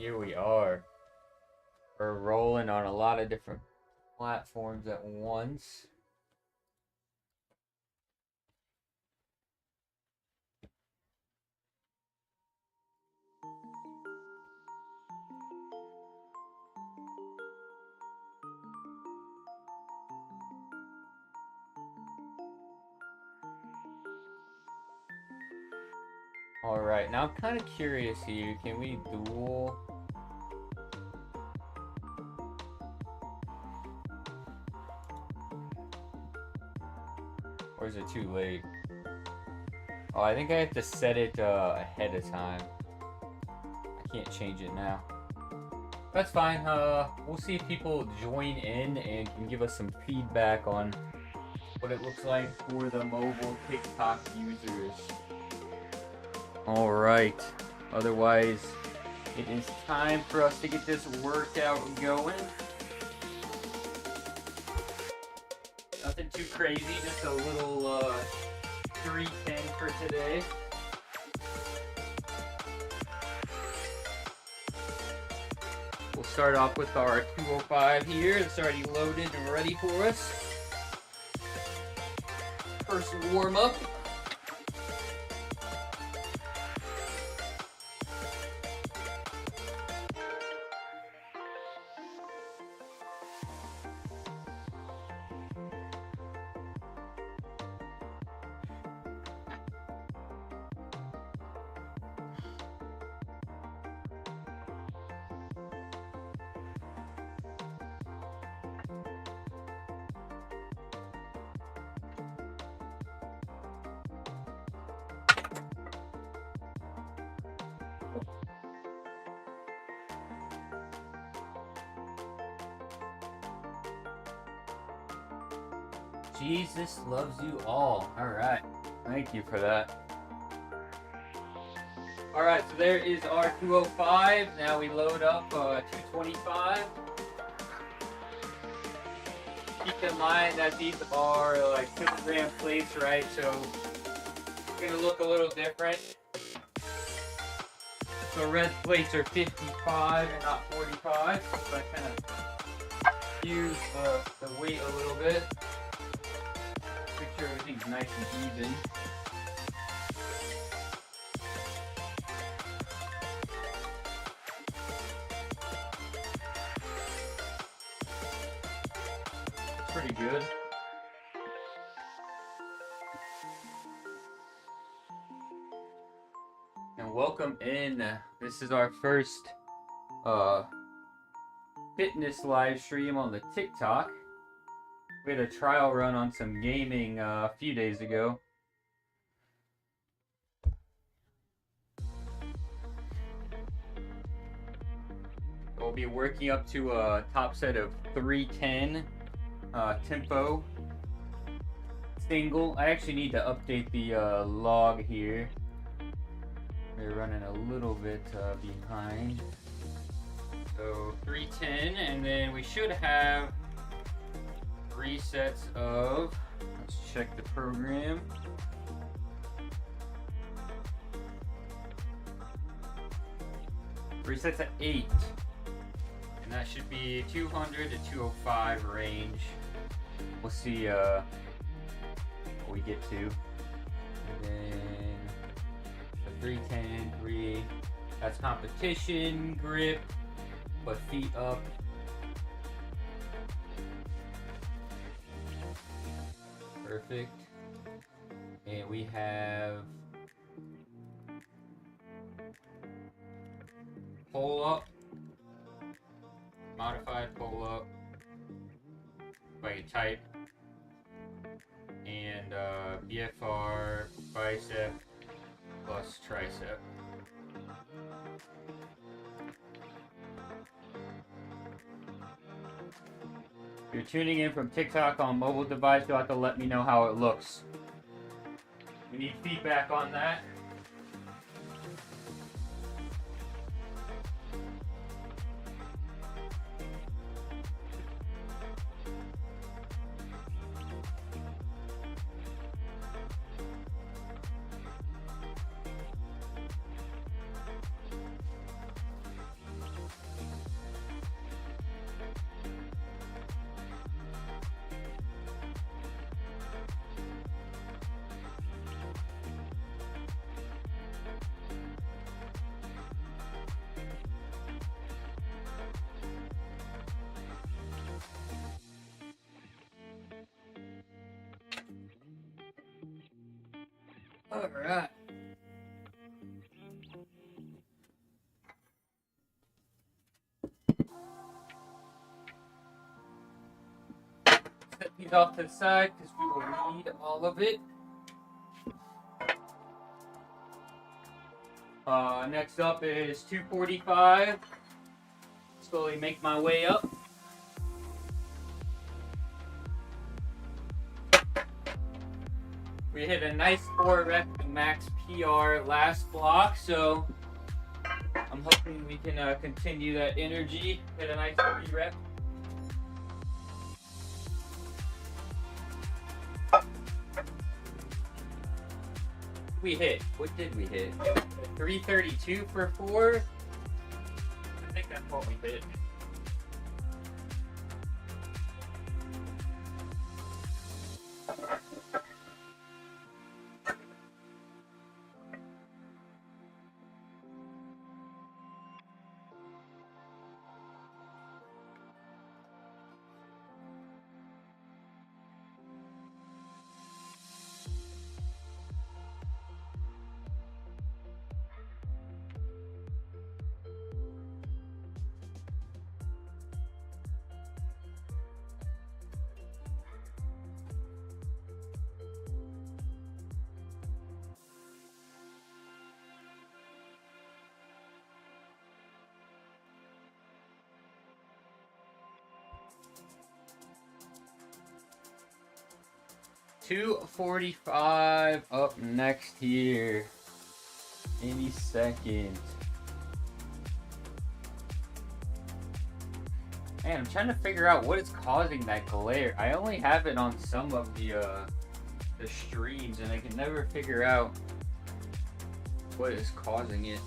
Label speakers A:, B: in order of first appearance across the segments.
A: here we are. We're rolling on a lot of different platforms at once. Alright, now I'm kind of curious here. Can we duel? Or is it too late? Oh, I think I have to set it ahead of time. I can't change it now. That's fine. We'll see if people join in and can give us some feedback on what it looks like for the mobile TikTok users. Alright, otherwise it is time for us to get this workout going. Nothing too crazy, just a little 310 for today. We'll start off with our 205 here. It's already loaded and ready for us. First warm up. Jesus loves you all. Alright. Thank you for that. Alright, so there is our 205. Now we load up 225. Keep in mind that these are like kilogram plates, right? So it's going to look a little different. So red plates are 55 and not 45. So I kind of use the weight a little bit. Make sure everything's nice and even. Pretty good. And welcome in. This is our first fitness live stream on the TikTok. We had a trial run on some gaming a few days ago. We'll be working up to a top set of 310 tempo single. I actually need to update the log here. We're running a little bit behind. So 310, and then we should have 3 sets of, let's check the program. Three sets of 8. And that should be 200 to 205 range. We'll see what we get to. And then the 310, 3. That's competition, grip, but feet up. Perfect. And we have pull up, modified pull up, by type, and BFR bicep plus tricep. If you're tuning in from TikTok on mobile device, you'll have to let me know how it looks. We need feedback on that. All right. Set these off to the side because we will need all of it. Next up is 245. Slowly make my way up. We hit a nice 4 rep max PR last block, so I'm hoping we can continue that energy. Hit a nice 3 rep. We hit. What did we hit? 332 for 4. I think that's what we hit. $245 up next here. Any second. Man, I'm trying to figure out what is causing that glare. I only have it on some of the streams, and I can never figure out what is causing it.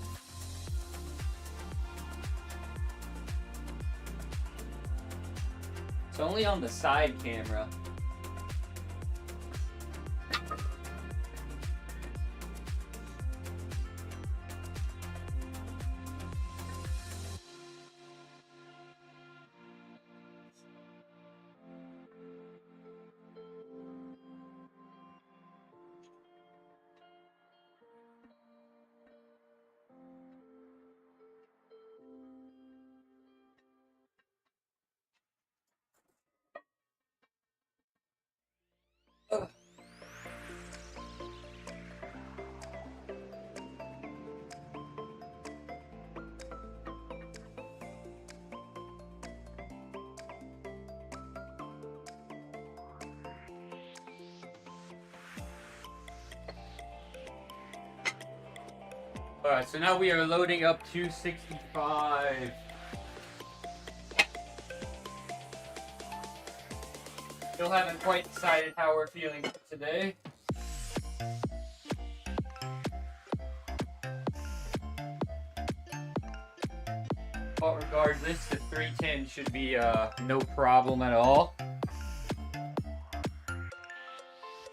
A: It's only on the side camera. Alright, so now we are loading up 265. Still haven't quite decided how we're feeling today. But regardless, the 310 should be no problem at all.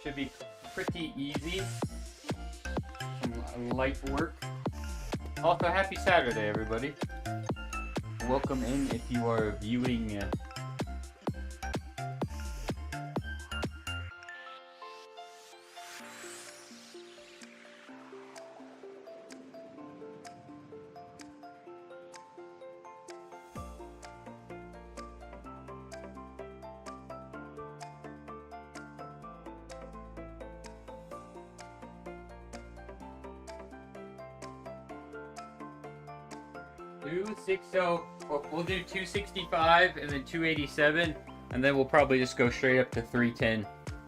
A: Should be pretty easy. Some light work. Also, happy Saturday, everybody. Welcome in if you are viewing. So we'll do 265 and then 287, and then we'll probably just go straight up to 310.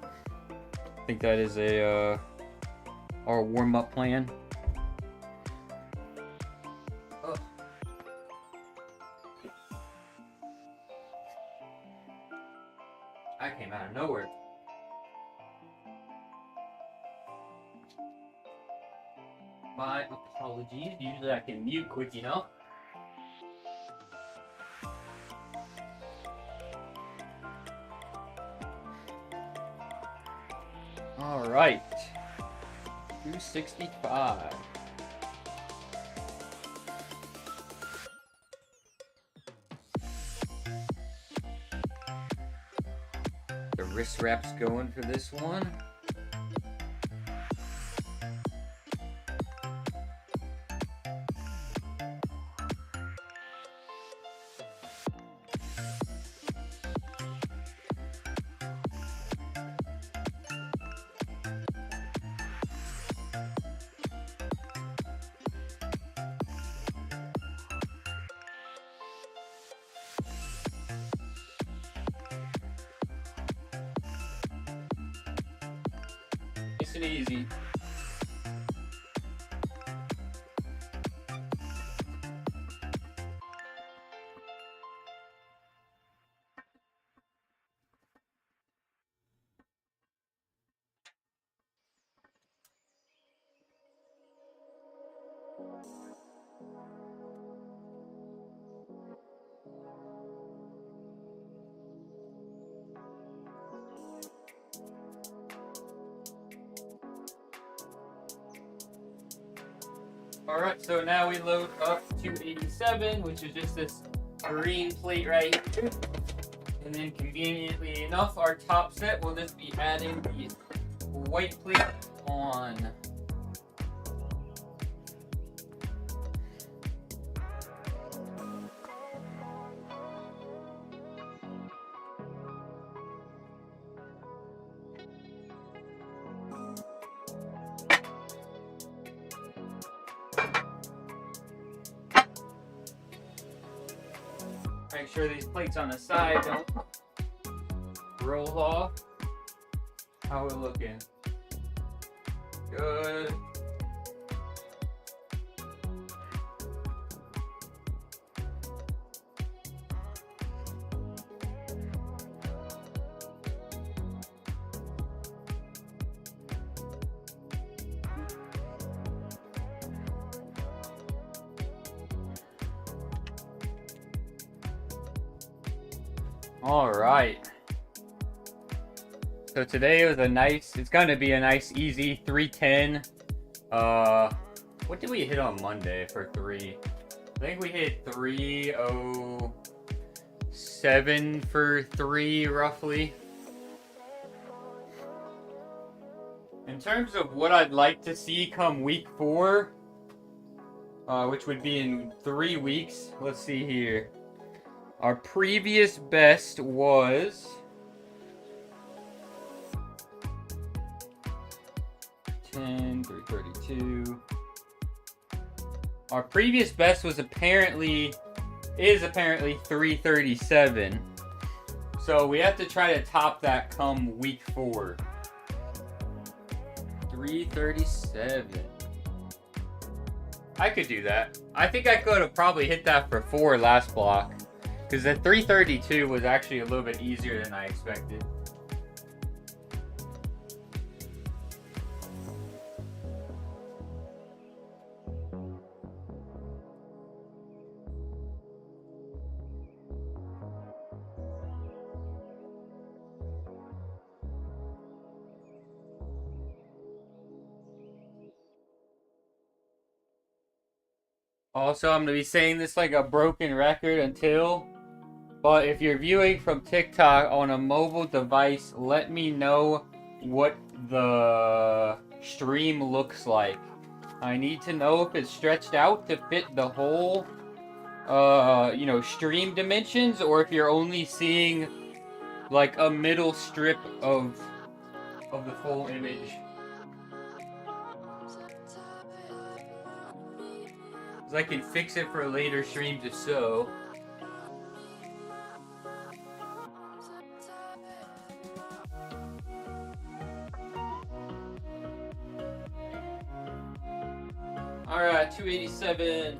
A: I think that is our warm-up plan. Oh. I came out of nowhere. My apologies. Usually I can mute quick, you know. All right, 265. The wrist wrap's going for this one. Nice and easy. Alright, so now we load up 287, which is just this green plate right here. And then conveniently enough, our top set will just be adding the white plate on. Make sure these plates on the side don't roll off. How we looking? Good. All right. So today was it's gonna be a nice easy 310. What did we hit on Monday for 3? I think we hit 307 for 3 roughly. In terms of what I'd like to see come week 4, which would be in 3 weeks, let's see here. Our previous best was 332. Our previous best was apparently 337. So we have to try to top that come week 4. 337. I could do that. I think I could have probably hit that for 4 last block. Because the 332 was actually a little bit easier than I expected. Also, I'm going to be saying this like a broken record but if you're viewing from TikTok on a mobile device, let me know what the stream looks like. I need to know if it's stretched out to fit the whole, stream dimensions, or if you're only seeing like a middle strip of the full image. Because I can fix it for later streams if so. Alright, 287.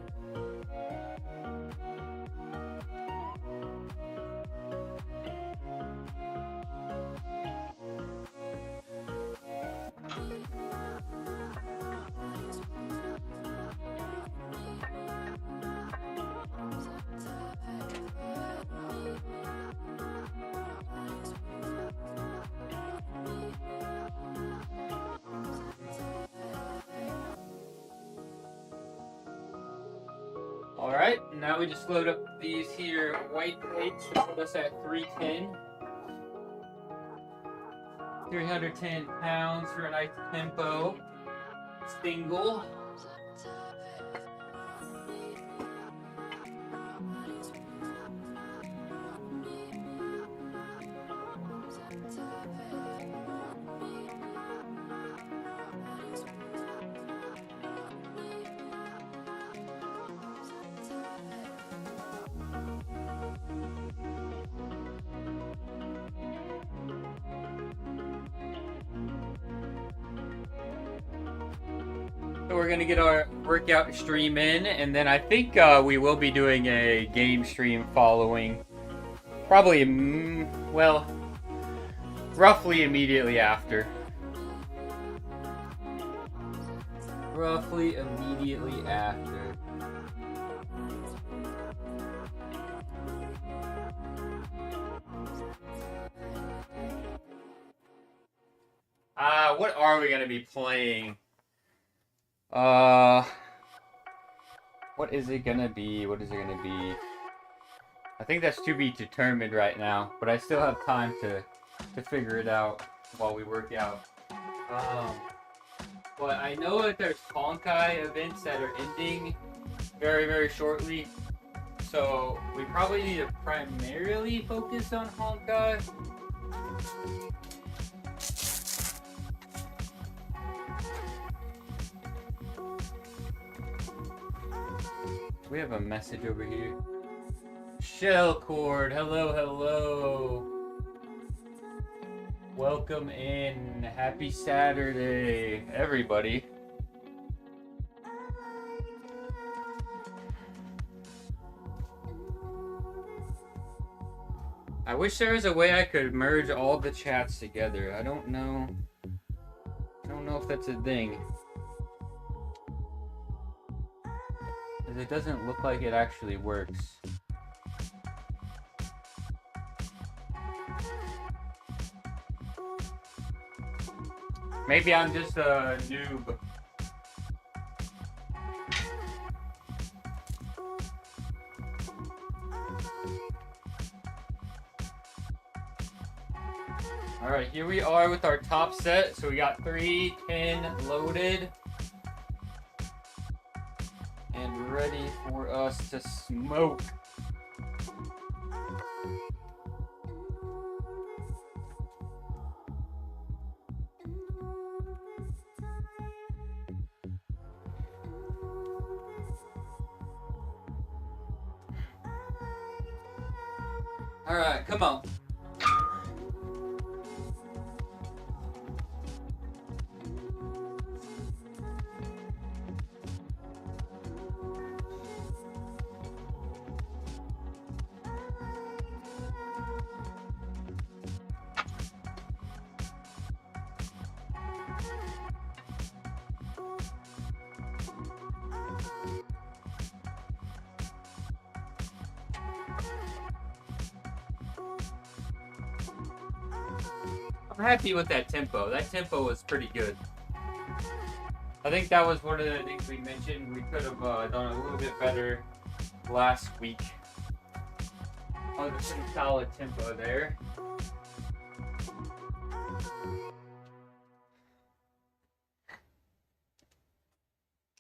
A: Alright, now we just load up these here white plates to put us at 310. 310 pounds for a nice tempo single. So we're gonna get our workout stream in, and then I think we will be doing a game stream following. Probably, well, roughly immediately after. Roughly immediately after. What are we gonna be playing? What is it gonna be? What is it gonna be? I think that's to be determined right now, but I still have time to figure it out while we work out. But I know that there's Honkai events that are ending very, very shortly, so we probably need to primarily focus on Honkai. We have a message over here. Shellcord, hello, hello. Welcome in. Happy Saturday, everybody. I wish there was a way I could merge all the chats together. I don't know if that's a thing. It doesn't look like it actually works. Maybe I'm just a noob. Alright, here we are with our top set. So we got 3, 10 loaded. And ready for us to smoke. Alright, come on. I'm happy with that tempo. That tempo was pretty good. I think that was one of the things we mentioned. We could have done a little bit better last week. Oh, there's some solid tempo there.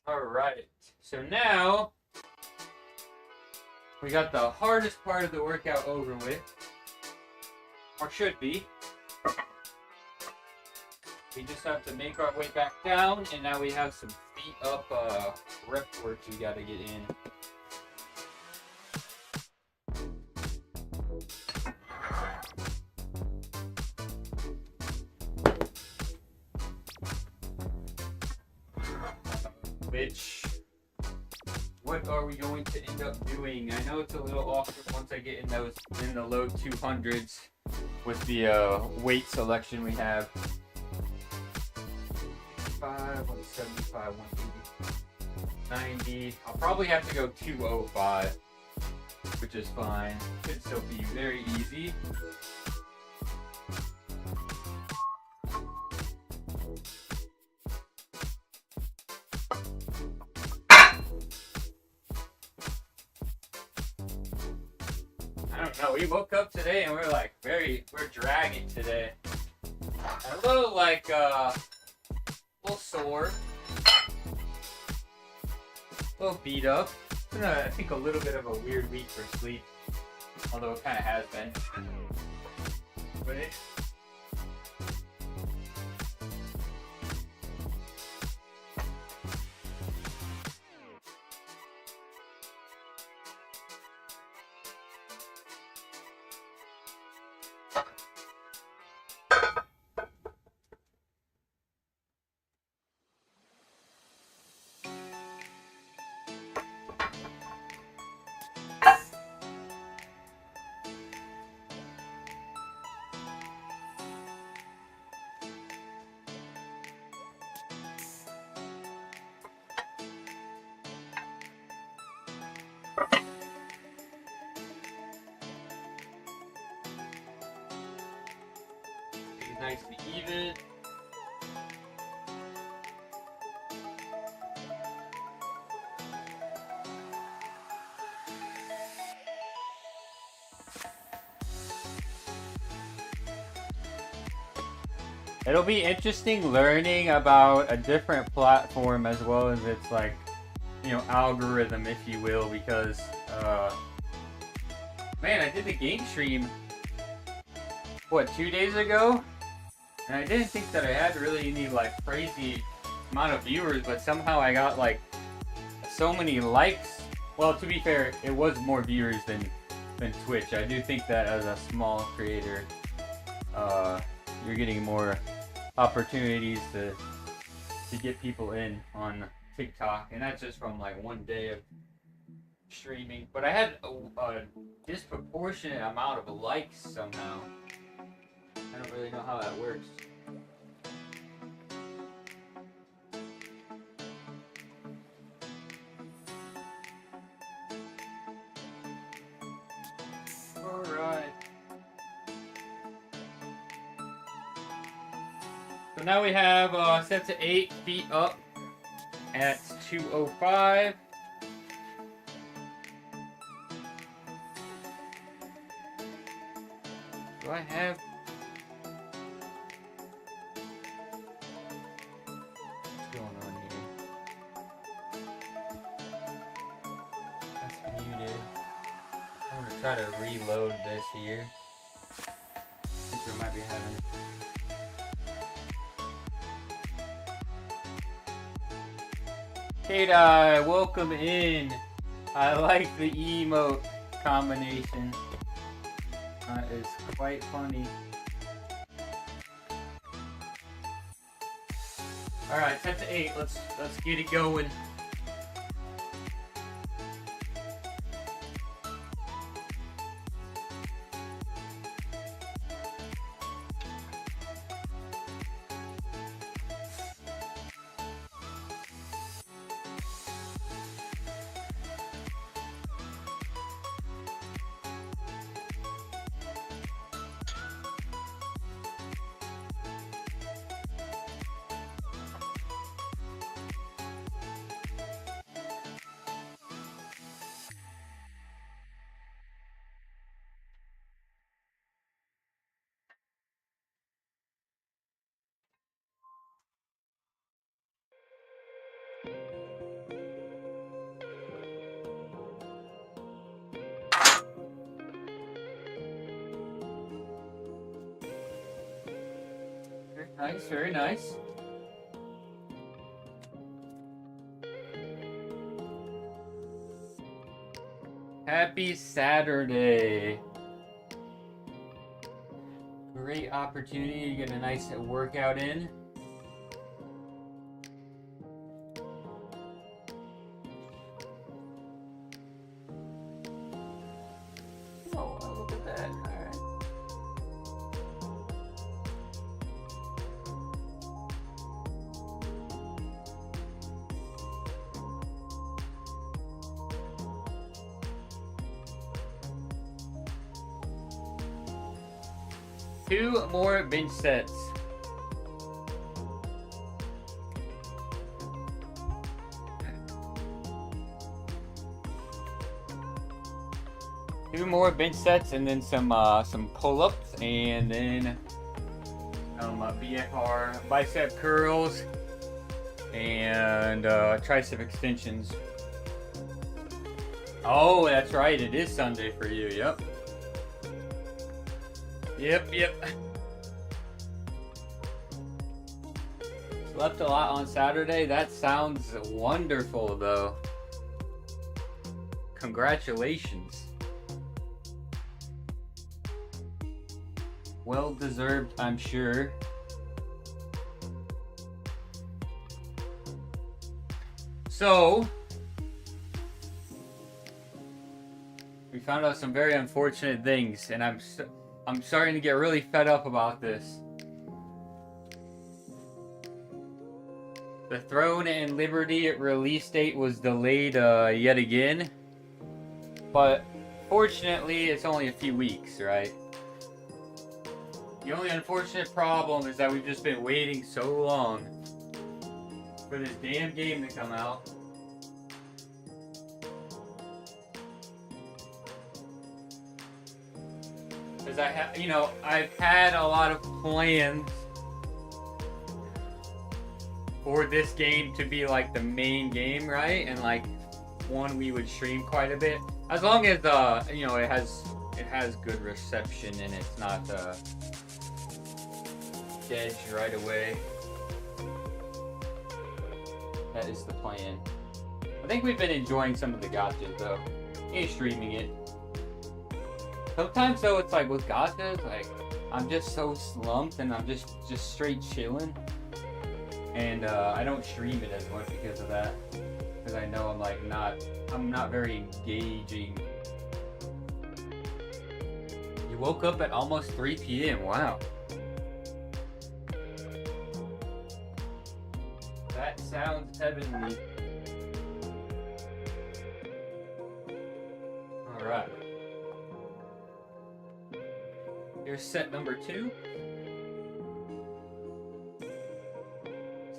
A: Alright, so now we got the hardest part of the workout over with. Or should be. We just have to make our way back down, and now we have some feet up rep work we gotta get in. What are we going to end up doing? I know it's a little awkward once I get in the low 200s with the weight selection we have. 175, 180, 90. I'll probably have to go 205, which is fine. Should still be very easy. I don't know. We woke up today and we're like we're dragging today. A little like a little sore, a little beat up. I think a little bit of a weird week for sleep, although it kind of has been. But it. It'll be interesting learning about a different platform as well as its, like, you know, algorithm, if you will, because, man, I did the game stream, what, 2 days ago? And I didn't think that I had really any, like, crazy amount of viewers, but somehow I got, like, so many likes. Well, to be fair, it was more viewers than Twitch. I do think that as a small creator, you're getting more opportunities to get people in on TikTok, and that's just from like 1 day of streaming. But I had a disproportionate amount of likes somehow. I don't really know how that works. Alright. So now we have set to 8 feet up at 205. Do I have... What's going on here? That's muted. I'm gonna try to reload this here. I think we might be having... Kate, welcome in. I like the emote combination. That is quite funny. Alright, set to 8. Let's get it going. Very nice, very nice. Happy Saturday. Great opportunity to get a nice workout in. Oh, look at that. All right. Two more bench sets. Two more bench sets, and then some pull-ups, and then BFR bicep curls and tricep extensions. Oh, that's right. It is Sunday for you. Yep. Yep. Slept a lot on Saturday. That sounds wonderful, though. Congratulations. Well deserved, I'm sure. So, we found out some very unfortunate things, and I'm starting to get really fed up about this. The Throne and Liberty release date was delayed yet again, but fortunately it's only a few weeks, right? The only unfortunate problem is that we've just been waiting so long for this damn game to come out. Because I've had a lot of plans for this game to be like the main game, right? And like one we would stream quite a bit, as long as it has good reception and it's not dead right away. That is the plan. I think we've been enjoying some of the gotchas though, and streaming it. Sometimes though, it's like with gotchas, like I'm just so slumped and I'm just straight chilling, and I don't stream it as much because of that. Because I know I'm not very engaging. You woke up at almost 3 p.m. Wow. That sounds heavenly. Alright. Here's set number 2.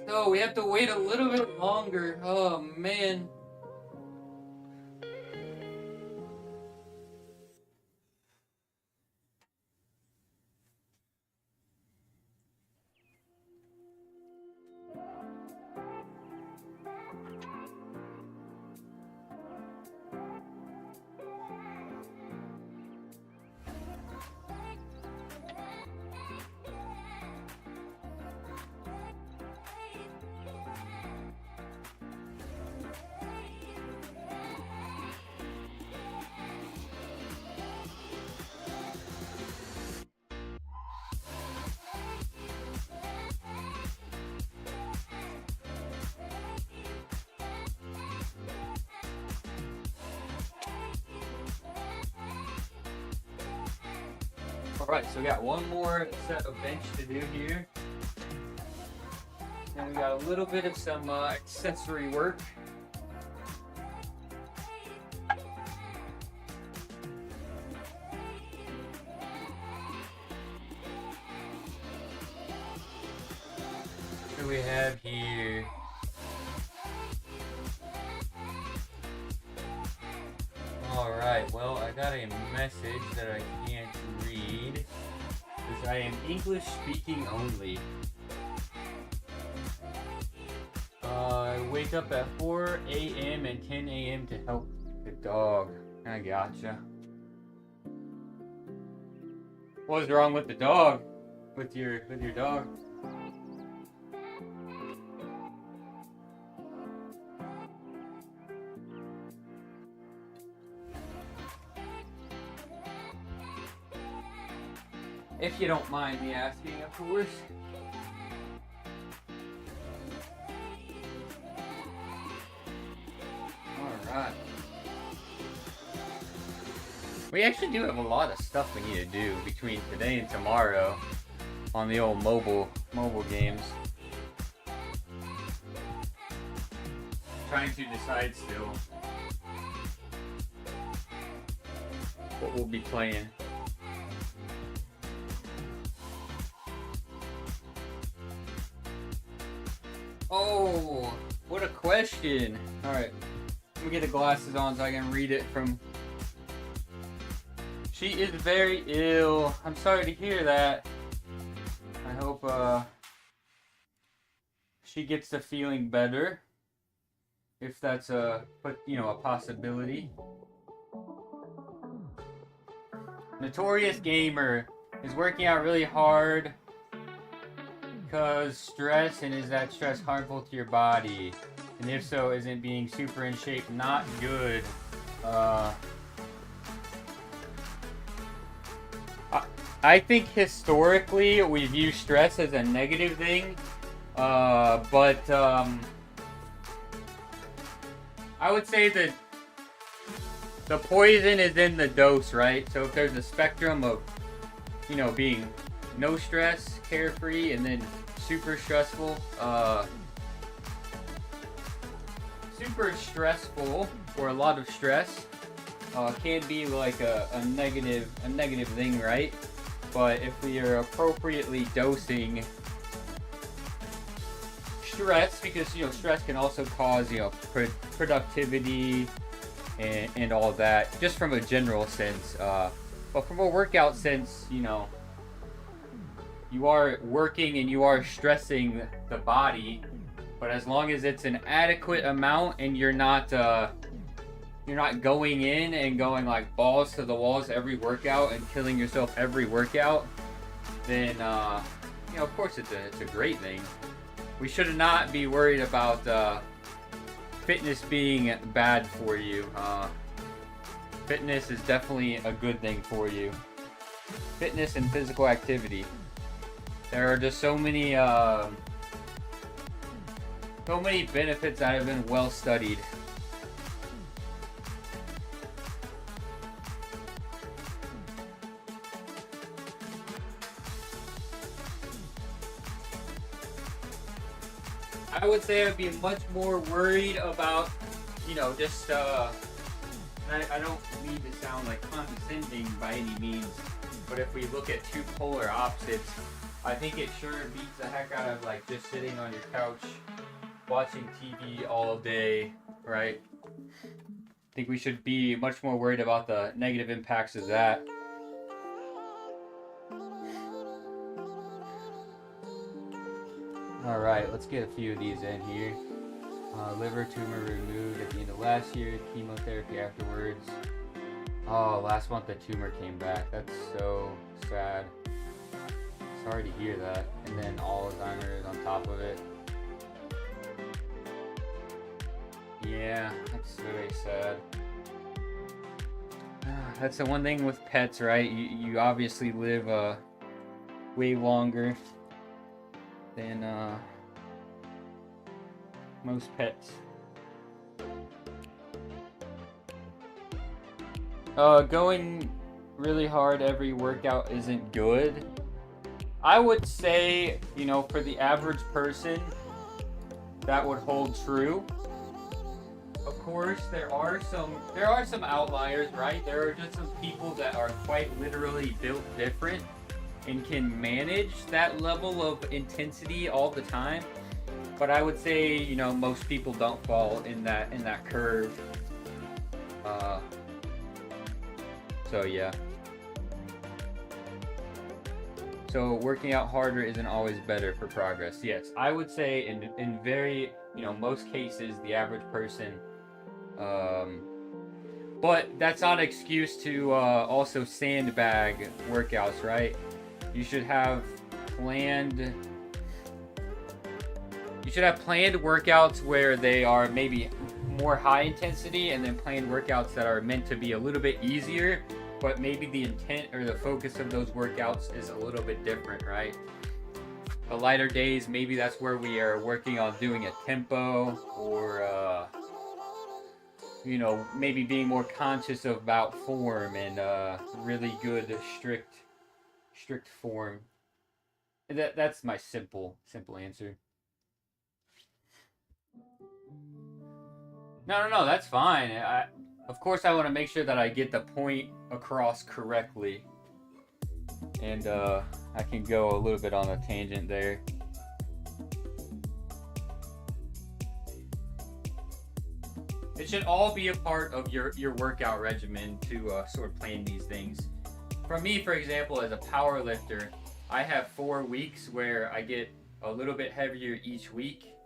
A: So we have to wait a little bit longer. Oh man. Alright, so we got one more set of bench to do here. And we got a little bit of some accessory work. What do we have here? Alright, well, I got a message that I can't read because I am English speaking only. I wake up at 4 a.m. and 10 a.m. to help the dog. I gotcha. What was wrong with the dog? With your dog? If you don't mind me asking, of course. Alright. We actually do have a lot of stuff we need to do between today and tomorrow on the old mobile games. Trying to decide still what we'll be playing. Oh, what a question. Alright, let me get the glasses on so I can read it from... She is very ill. I'm sorry to hear that. I hope she gets to feeling better. If that's a possibility. Notorious Gamer is working out really hard because stress, and is that stress harmful to your body? And if so, isn't being super in shape not good? I think historically we view stress as a negative thing, but I would say that the poison is in the dose, right? So if there's a spectrum of, being no stress, carefree, and then super stressful, super stressful, or a lot of stress, can be like a negative thing, right? But if we are appropriately dosing stress, because you know stress can also cause productivity and all that, just from a general sense. But from a workout sense, you know, you are working and you are stressing the body, but as long as it's an adequate amount and you're not going in and going like balls to the walls every workout and killing yourself every workout, then you know, of course it's a great thing. We should not be worried about fitness being bad for you. Fitness is definitely a good thing for you. Fitness and physical activity. There are just so many benefits that have been well studied. I would say I'd be much more worried about, you know, just I don't mean to sound like condescending by any means, but if we look at two polar opposites, I think it sure beats the heck out of like just sitting on your couch watching TV all day, right? I think we should be much more worried about the negative impacts of that. Alright, let's get a few of these in here. Liver tumor removed at the end of last year, chemotherapy afterwards. Oh, last month the tumor came back. That's so sad. Sorry to hear that. And then Alzheimer's on top of it. Yeah, that's very sad. That's the one thing with pets, right? You obviously live way longer than most pets. Going really hard every workout isn't good. I would say, you know, for the average person, that would hold true. Of course, there are some outliers, right? There are just some people that are quite literally built different and can manage that level of intensity all the time. But I would say, you know, most people don't fall in that curve. So yeah. So working out harder isn't always better for progress. Yes, I would say in very, you know, most cases, the average person. But that's not an excuse to also sandbag workouts, right? You should have planned workouts where they are maybe more high intensity, and then planned workouts that are meant to be a little bit easier, but maybe the intent or the focus of those workouts is a little bit different, right? The lighter days, maybe that's where we are working on doing a tempo, or you know, maybe being more conscious about form and really good strict form. That's my simple answer. No, that's fine. Of course, I want to make sure that I get the point across correctly. And I can go a little bit on a tangent there. It should all be a part of your workout regimen to sort of plan these things. For me, for example, as a power lifter, I have 4 weeks where I get a little bit heavier each week.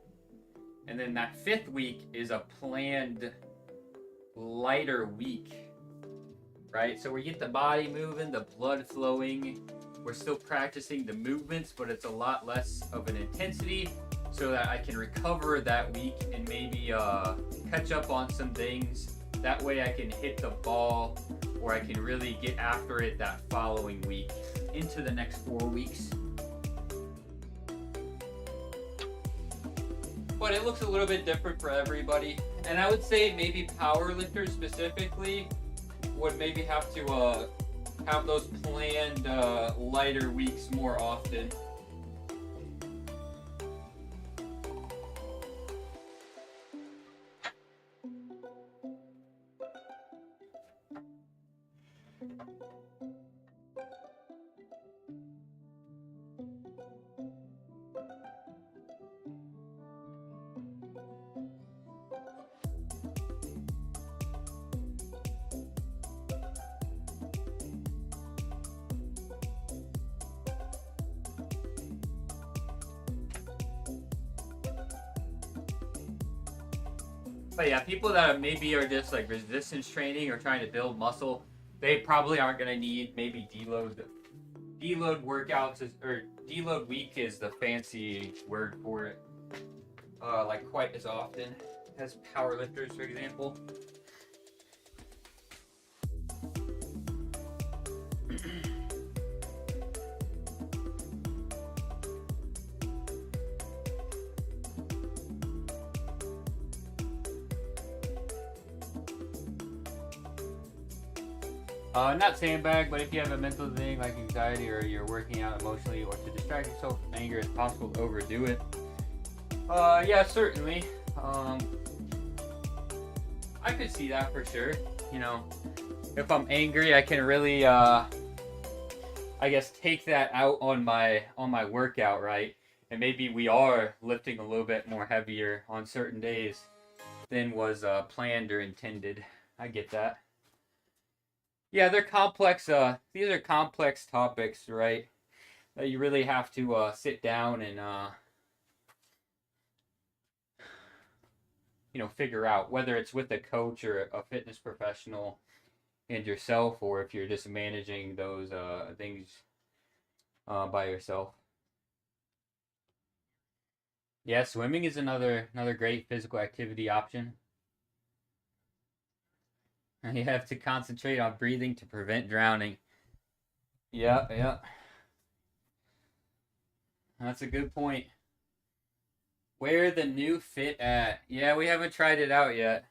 A: And then that 5th week is a planned lighter week, right? So we get the body moving, the blood flowing. We're still practicing the movements, but it's a lot less of an intensity, so that I can recover that week and maybe catch up on some things. That way I can hit the ball, or I can really get after it that following week into the next 4 weeks. But it looks a little bit different for everybody. And I would say maybe powerlifters specifically would maybe have to have those planned lighter weeks more often. But yeah, people that maybe are just like resistance training or trying to build muscle, they probably aren't gonna need maybe deload. Deload workouts or deload week is the fancy word for it. Like quite as often as powerlifters, for example. Not sandbag, but if you have a mental thing like anxiety or you're working out emotionally or to distract yourself from anger, it's possible to overdo it. Yeah, certainly. I could see that for sure. You know, if I'm angry, I can really, I guess, take that out on my workout, right? And maybe we are lifting a little bit more heavier on certain days than was planned or intended. I get that. Yeah, they're complex. These are complex topics, right? That you really have to sit down and figure out whether it's with a coach or a fitness professional and yourself, or if you're just managing those things by yourself. Yeah, swimming is another great physical activity option. You have to concentrate on breathing to prevent drowning. Yeah, yeah. That's a good point. Where the new fit at? Yeah, we haven't tried it out yet.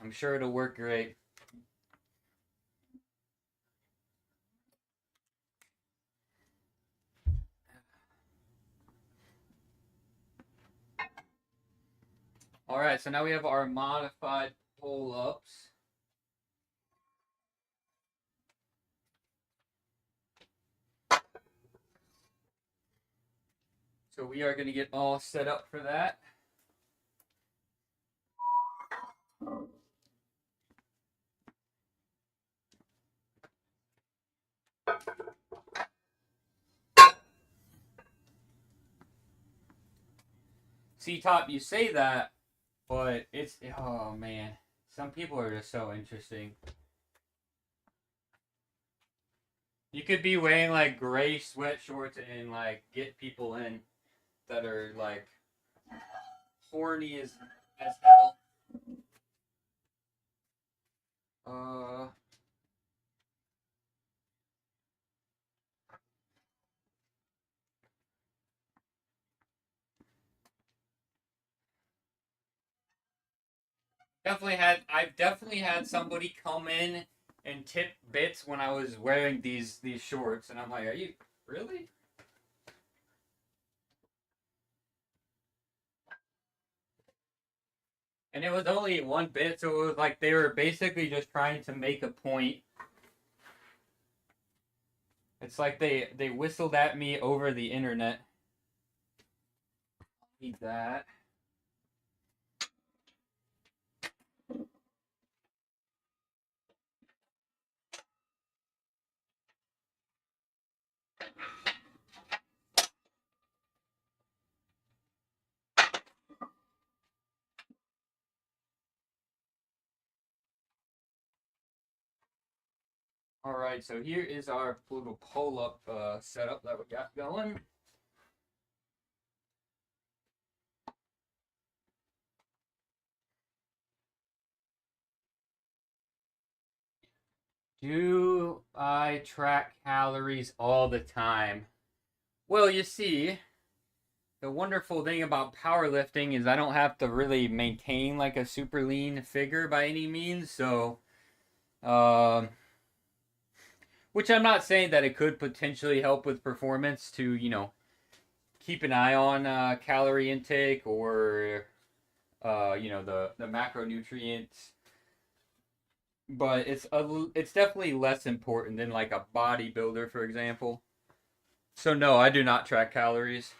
A: I'm sure it'll work great. All right, so now we have our modified pull-ups. So we are going to get all set up for that. See, Top, you say that, but it's, oh man, some people are just so interesting. You could be wearing like gray sweat shorts and like get people in that are like horny as hell. Uh, I've definitely had somebody come in and tip bits when I was wearing these shorts, and I'm like, are you really? And it was only one bit, so it was like they were basically just trying to make a point. It's like they whistled at me over the internet. Need that. All right, so here is our little pull-up setup that we got going. Do I track calories all the time? Well, you see, the wonderful thing about powerlifting is I don't have to really maintain like a super lean figure by any means. So, um, which I'm not saying that it could potentially help with performance to, keep an eye on calorie intake or, the macronutrients. But it's definitely less important than like a bodybuilder, for example. So no, I do not track calories.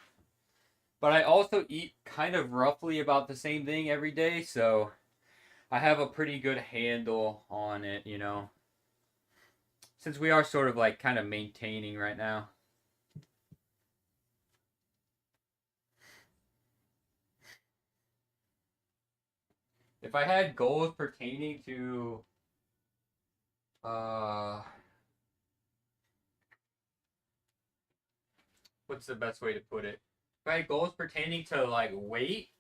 A: But I also eat kind of roughly about the same thing every day, so I have a pretty good handle on it. Since we are sort of like kind of maintaining right now. If I had goals pertaining to uh what's the best way to put it? If I had goals pertaining to like weight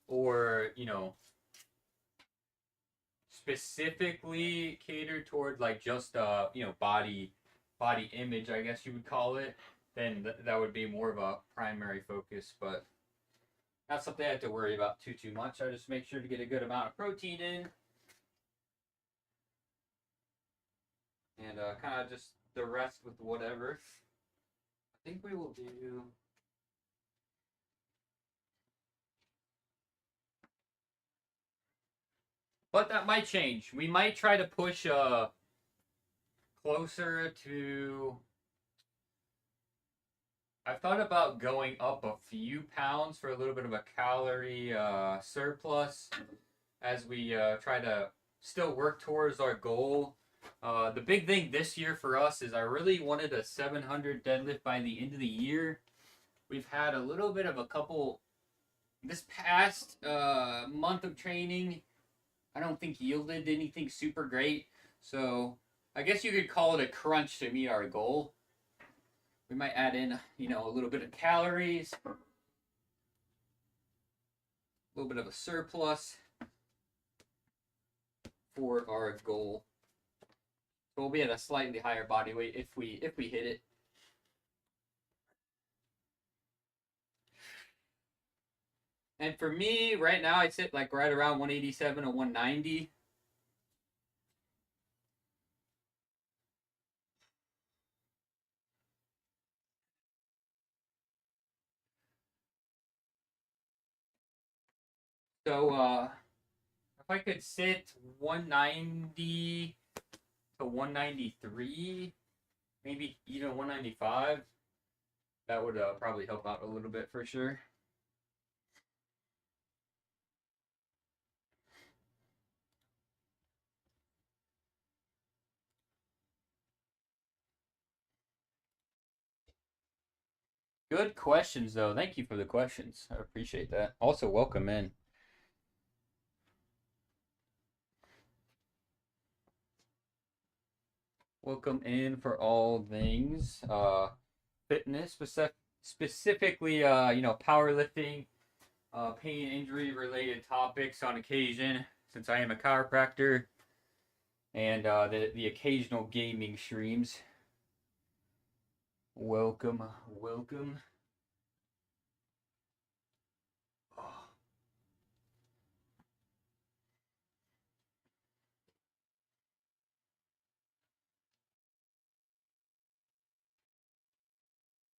A: or, specifically catered toward like just body image, I guess you would call it, then that would be more of a primary focus, but not something I have to worry about too much. I just make sure to get a good amount of protein in, and kind of just the rest with whatever. I think we will do. But that might change. We might try to push closer to. I've thought about going up a few pounds for a little bit of a calorie surplus as we try to still work towards our goal. The big thing this year for us is I really wanted a 700 deadlift by the end of the year. We've had a little bit of a couple. This past month of training, I don't think yielded anything super great. So I guess you could call it a crunch to meet our goal. We might add in, a little bit of calories, a little bit of a surplus for our goal. So we'll be at a slightly higher body weight if we hit it. And for me, right now, I'd sit like right around 187 or 190. So if I could sit 190 to 193, maybe even 195, that would probably help out a little bit for sure. Good questions, though. Thank you for the questions. I appreciate that. Also, welcome in. Welcome in for all things fitness, specifically, powerlifting, pain, injury related topics on occasion, since I am a chiropractor, and the occasional gaming streams. Welcome. Oh.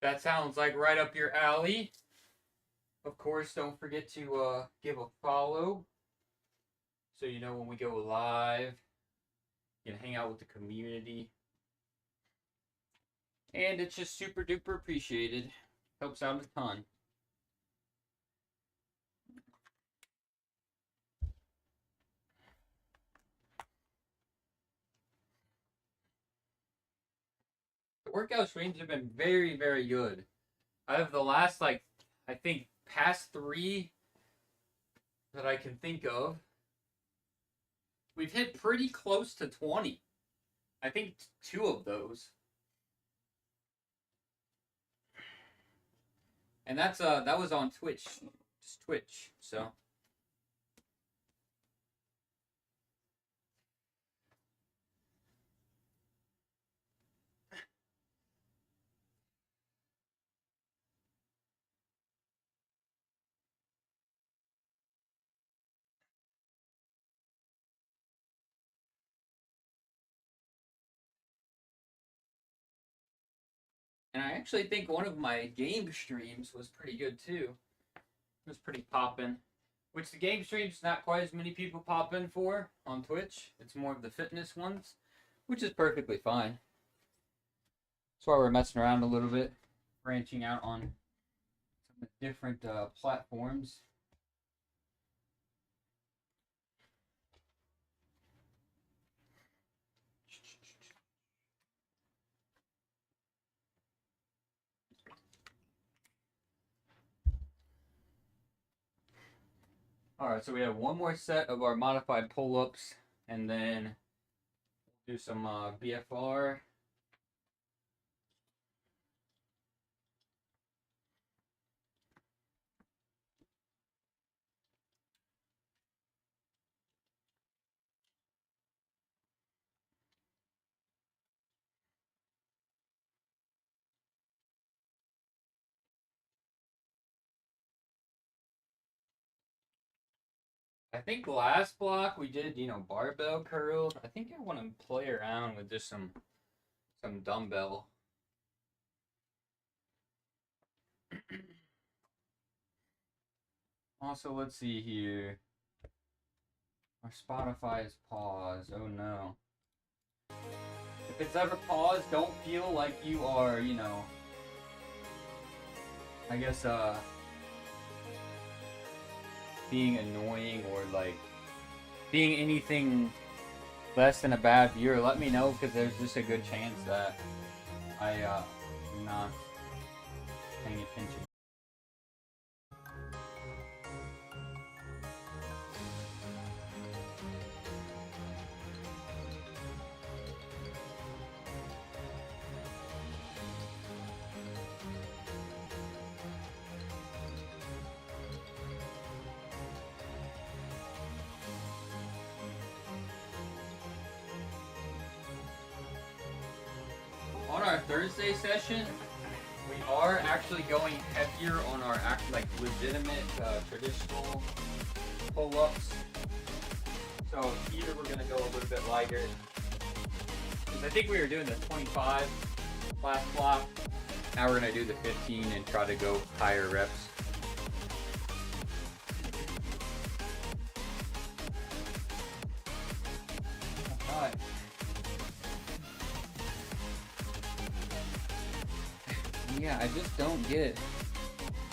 A: That sounds like right up your alley. Of course, don't forget to give a follow so you know when we go live. You can hang out with the community. And it's just super duper appreciated. Helps out a ton. The workout streams have been very, very good. Out of the last, I think, past 3 that I can think of, we've hit pretty close to 20. I think 2 of those. And that was on Twitch. Just Twitch, so. And I actually think one of my game streams was pretty good too. It was pretty poppin'. Which the game streams not quite as many people pop in for on Twitch. It's more of the fitness ones, which is perfectly fine. That's why we're messing around a little bit, branching out on some different platforms. Alright, so we have one more set of our modified pull-ups, and then do some BFR. I think last block we did, barbell curls. I think I want to play around with just some dumbbell. Also, let's see here. Our Spotify is paused. Oh no. If it's ever paused, don't feel like you are, I guess, being annoying or like being anything less than a bad viewer. Let me know, because there's just a good chance that I am not paying attention. On our Thursday session, we are actually going heavier on our legitimate traditional pull-ups. So here we're gonna go a little bit lighter, because I think we were doing the 25 last block. Now we're gonna do the 15 and try to go higher reps. Alright. Yeah, I just don't get it.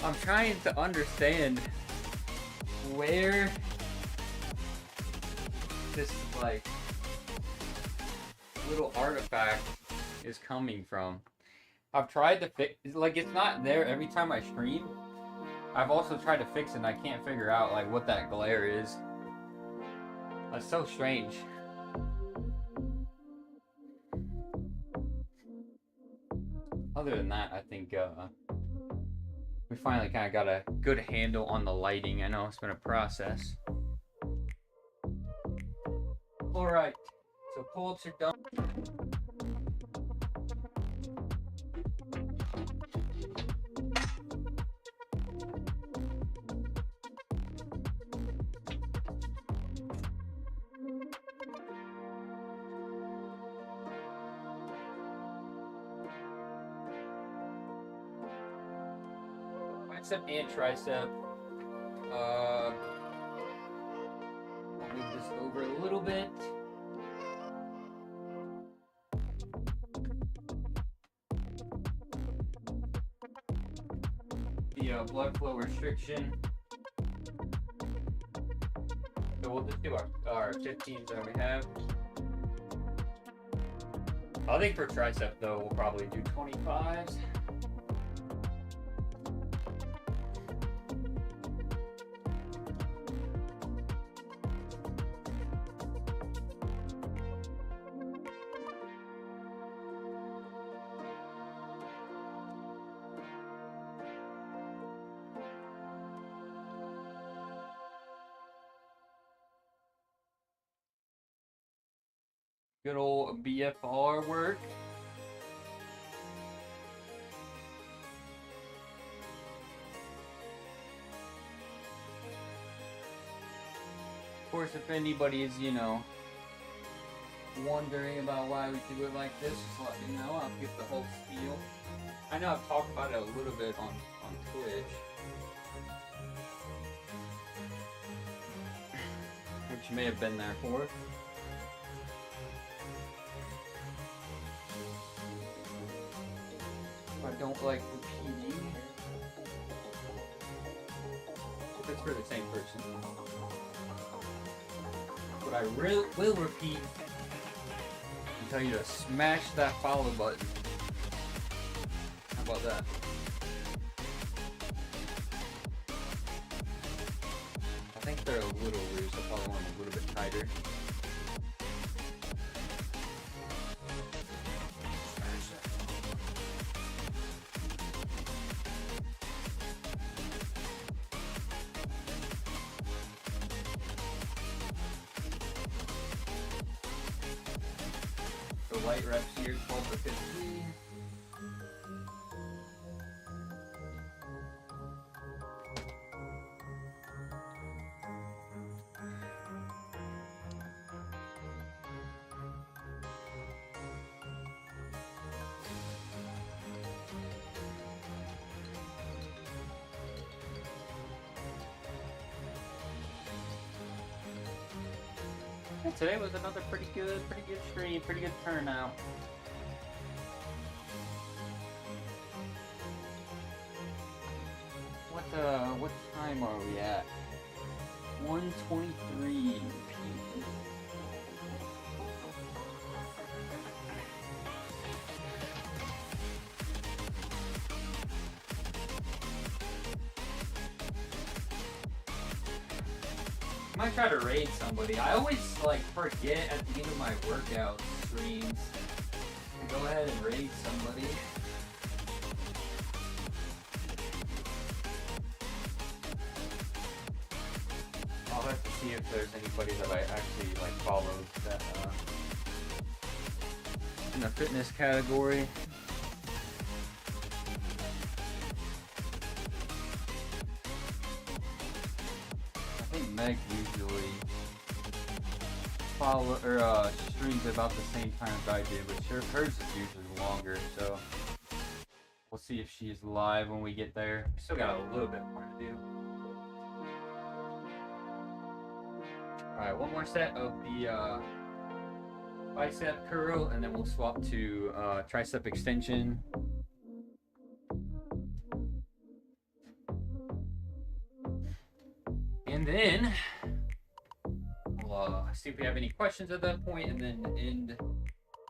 A: I'm trying to understand where this little artifact is coming from. I've tried to fix, it's not there every time I stream. I've also tried to fix it and I can't figure out what that glare is. That's so strange. Other than that, I think we finally kind of got a good handle on the lighting. I know it's been a process. Alright, so pull-ups are done. Bicep and tricep. I'll move this over a little bit. The blood flow restriction. So we'll just do our 15s that we have. I think for tricep though, we'll probably do 25s. Good old BFR work. Of course, if anybody is, wondering about why we do it like this, just let me know. I'll give the whole spiel. I know I've talked about it a little bit on Twitch. Which you may have been there for. I don't like repeating. It's for the same person. But I will repeat and tell you to smash that follow button. How about that? I think they're a little loose. I probably want them a little bit tighter. So light reps here, 12 to 15. And today was another pretty good stream, pretty good turnout. What time are we at? 1:23 p.m. I might try to raid somebody. I always like forget at the end of my workout streams to go ahead and raid somebody. I'll have to see if there's anybody that I actually like followed that in the fitness category. I think Meg usually follow or streams about the same time as I do, but hers is usually longer. So we'll see if she's live when we get there. We still got a little bit more to do. All right, one more set of the bicep curl, and then we'll swap to tricep extension. And then we'll see if we have any questions at that point, and then end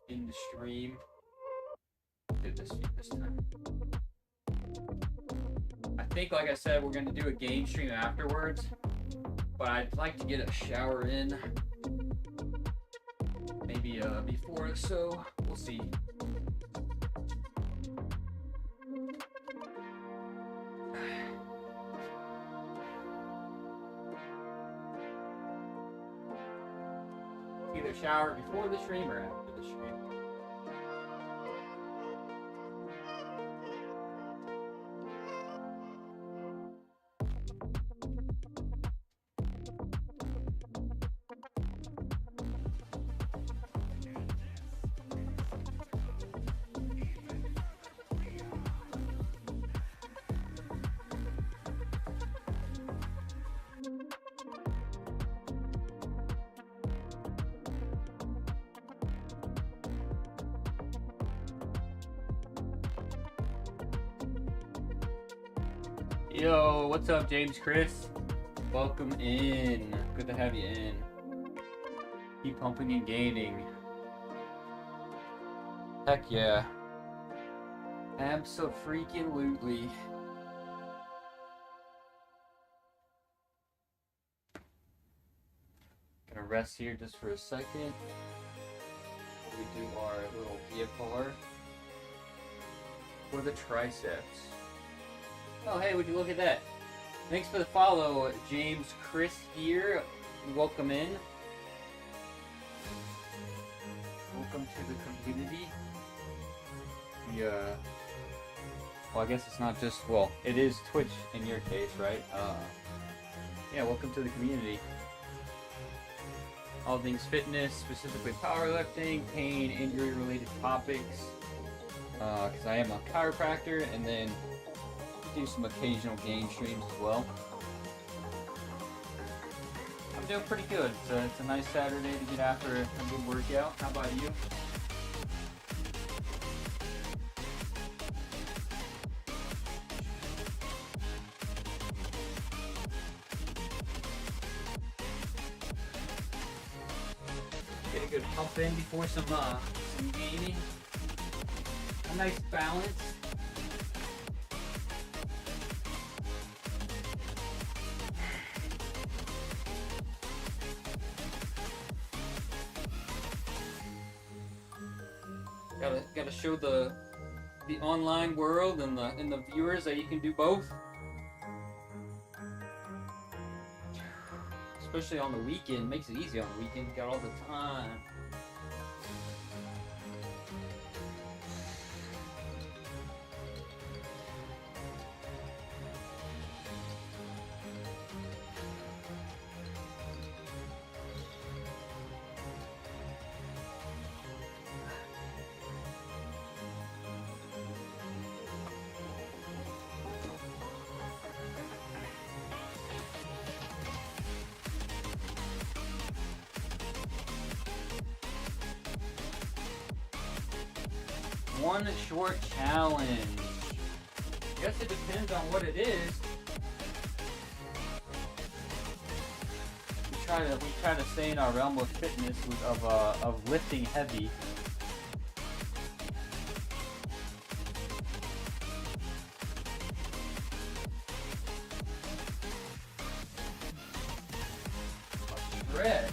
A: the stream. Do this time. I think, like I said, we're gonna do a game stream afterwards, but I'd like to get a shower in, maybe before, so we'll see. Either shower before the stream or after the stream. Yo, what's up, James Chris? Welcome in. Good to have you in. Keep pumping and gaining. Heck yeah. Abso-freaking-lutely. Gonna rest here just for a second. We do our little VFR for the triceps. Oh, hey, would you look at that? Thanks for the follow, James Chris here. Welcome in. Welcome to the community. Well, I guess it's not just, well, it is Twitch in your case, right? Yeah, welcome to the community. All things fitness, specifically powerlifting, pain, injury-related topics. Because I am a chiropractor, and then do some occasional game streams as well. I'm doing pretty good. It's a nice Saturday to get after a good workout. How about you? Get a good pump in before some gaming. A nice balance. Gotta show the online world and the viewers that you can do both. Especially on the weekend, makes it easy on the weekend. You got all the time. One short challenge. Guess it depends on what it is. We try to stay in our realm of fitness of lifting heavy. Stretch.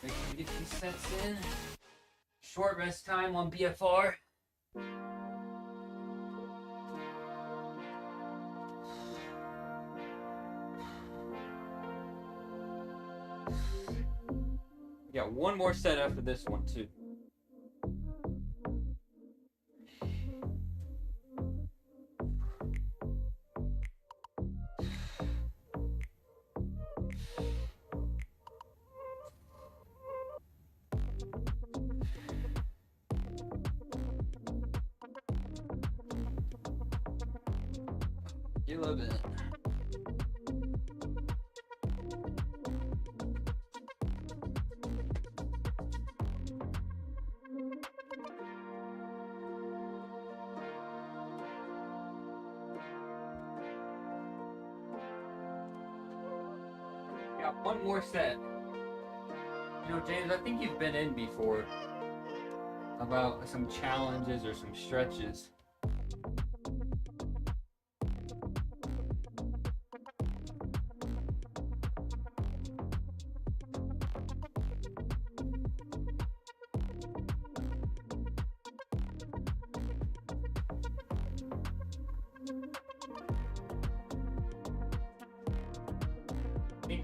A: Make sure we get these sets in. Short rest time on BFR. We got one more set after this one too. You love it. Got one more set. You know, James, I think you've been in before about some challenges or some stretches.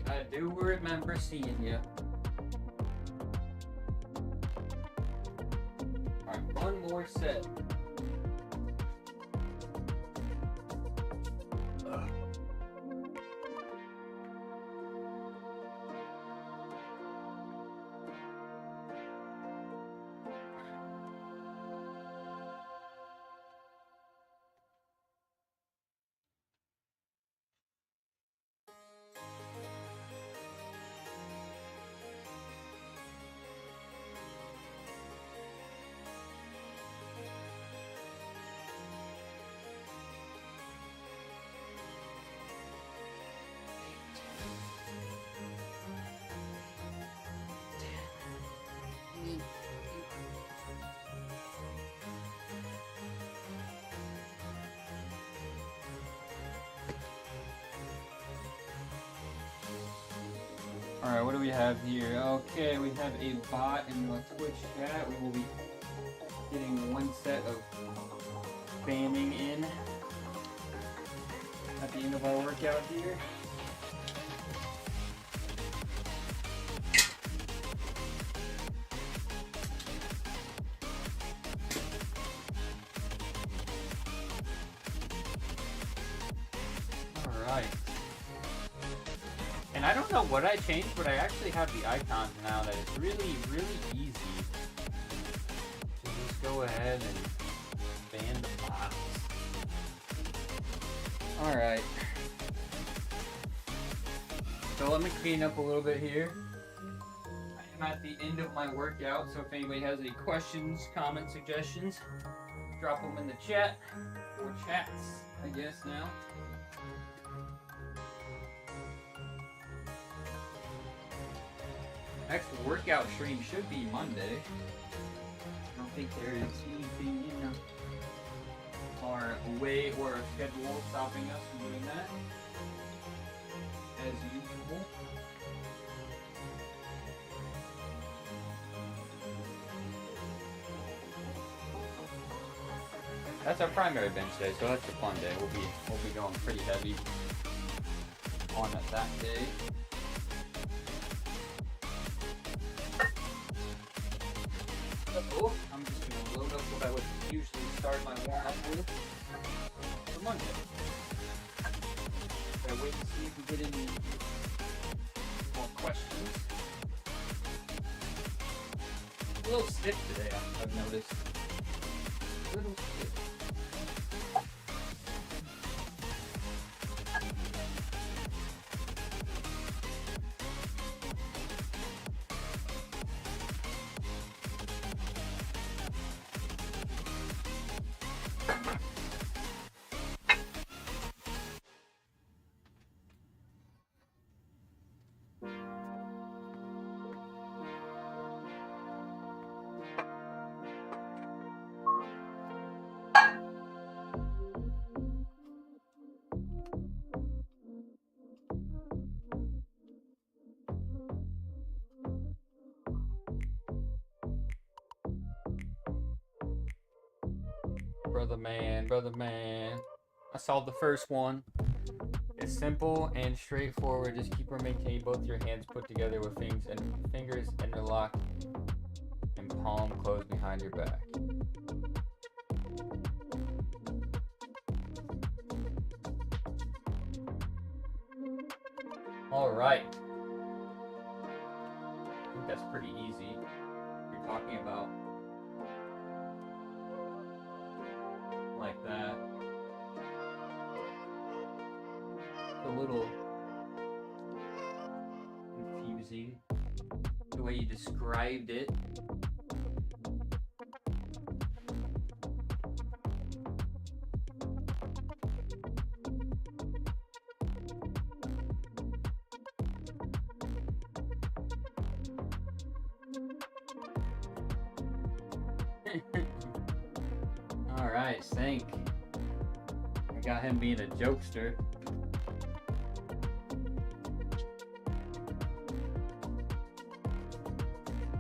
A: I do remember seeing you. Alright, one more set. Alright, what do we have here? Okay, we have a bot in the Twitch chat. We will be getting one set of spamming in at the end of our workout here. Alright. And I don't know what I changed, but I actually have the icons now that it's really, really easy to just go ahead and ban the bots. Alright. So let me clean up a little bit here. I am at the end of my workout, so if anybody has any questions, comments, suggestions, drop them in the chat, or chats, I guess now. Next workout stream should be Monday. I don't think there is anything in our way or our schedule stopping us from doing that, as usual. That's our primary bench day, so that's a fun day. We'll be going pretty heavy on it that day. Oh, I'm just gonna load up what I would usually start my warm up with for Monday. Gotta wait and see if we get any more questions. A little stiff today, I've noticed. A little stiff. Brother man. I solved the first one. It's simple and straightforward. Just keep or maintain both your hands put together with fingers interlocked and palm closed behind your back. Alright. I think that's pretty easy. You're talking about like that. It's a little confusing the way you described it. Alright, Sank. I got him being a jokester.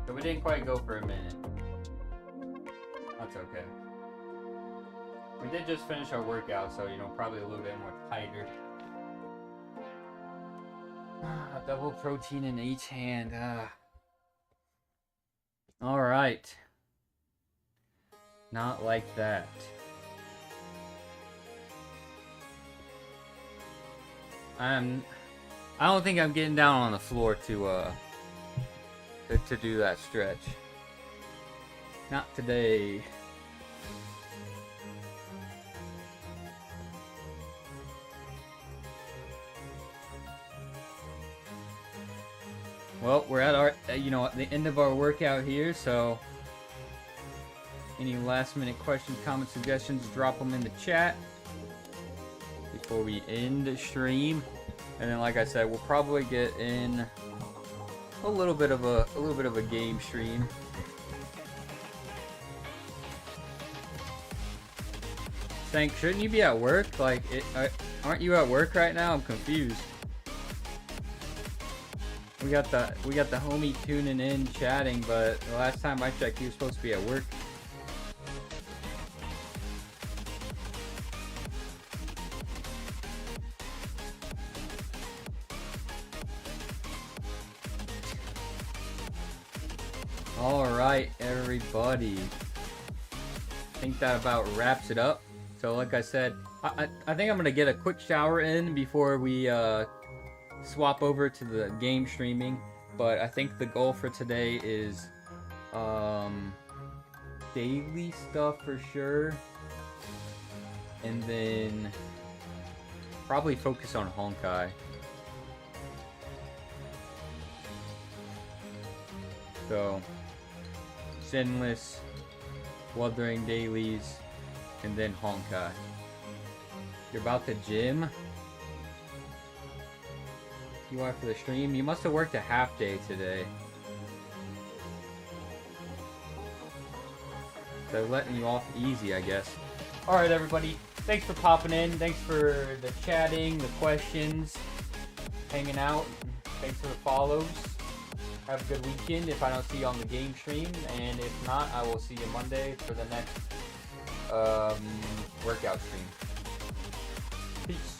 A: So we didn't quite go for a minute. That's okay. We did just finish our workout, so probably a little bit more tighter. Double protein in each hand. Alright. Not like that. I don't think I'm getting down on the floor to do that stretch. Not today. Well, we're at our at the end of our workout here, so any last minute questions, comments, suggestions, drop them in the chat before we end the stream. And then, like I said, we'll probably get in a little bit of a game stream. Thanks. Shouldn't you be at work? Like, aren't you at work right now? I'm confused. We got the homie tuning in, chatting, but the last time I checked, he was supposed to be at work. Alright, everybody. I think that about wraps it up. So like I said, I think I'm going to get a quick shower in before we swap over to the game streaming. But I think the goal for today is daily stuff for sure. And then probably focus on Honkai. So Sinless, Wuthering dailies, and then Honkai. You're about to gym? You are for the stream? You must have worked a half day today. They're letting you off easy, I guess. Alright, everybody. Thanks for popping in. Thanks for the chatting, the questions, hanging out. Thanks for the follows. Have a good weekend if I don't see you on the game stream. And if not, I will see you Monday for the next workout stream. Peace.